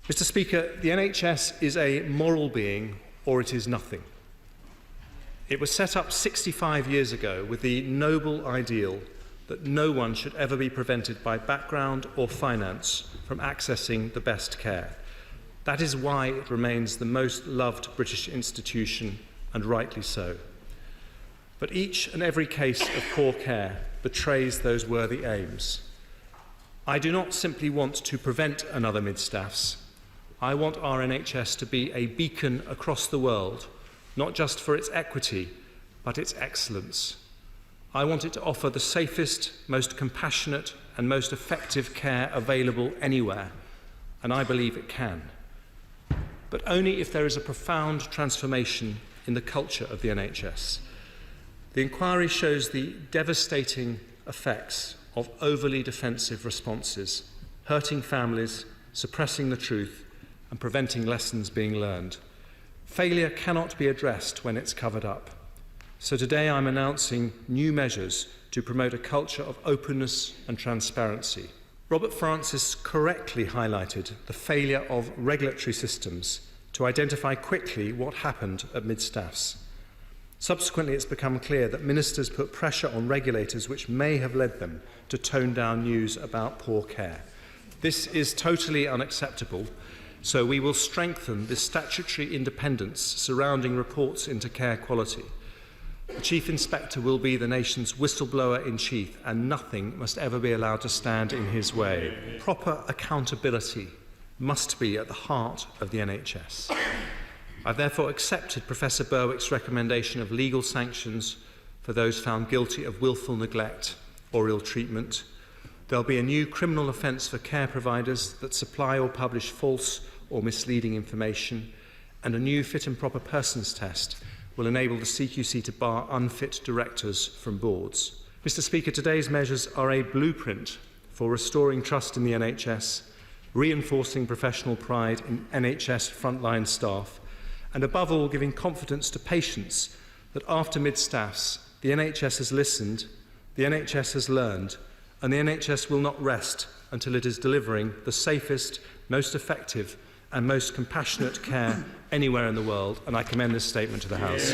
Mr. Speaker, the NHS is a moral being, or it is nothing. It was set up 65 years ago with the noble ideal that no one should ever be prevented by background or finance from accessing the best care. That is why it remains the most loved British institution, and rightly so. But each and every case of poor care betrays those worthy aims. I do not simply want to prevent another mid-staffs. I want our NHS to be a beacon across the world, not just for its equity, but its excellence. I want it to offer the safest, most compassionate and most effective care available anywhere, and I believe it can. But only if there is a profound transformation in the culture of the NHS. The inquiry shows the devastating effects of overly defensive responses, hurting families, suppressing the truth, and preventing lessons being learned. Failure cannot be addressed when it's covered up. So today I'm announcing new measures to promote a culture of openness and transparency. Robert Francis correctly highlighted the failure of regulatory systems to identify quickly what happened at mid-staffs. Subsequently, it's become clear that ministers put pressure on regulators which may have led them to tone down news about poor care. This is totally unacceptable. So we will strengthen the statutory independence surrounding reports into care quality. The Chief Inspector will be the nation's whistleblower-in-chief, and nothing must ever be allowed to stand in his way. Proper accountability must be at the heart of the NHS. I've therefore accepted Professor Berwick's recommendation of legal sanctions for those found guilty of willful neglect or ill treatment. There'll be a new criminal offence for care providers that supply or publish false or misleading information, and a new fit and proper persons test will enable the CQC to bar unfit directors from boards. Mr. Speaker, today's measures are a blueprint for restoring trust in the NHS, reinforcing professional pride in NHS frontline staff, and above all giving confidence to patients that after mid-staffs, the NHS has listened, the NHS has learned, and the NHS will not rest until it is delivering the safest, most effective and most compassionate care anywhere in the world, and I commend this statement to the House.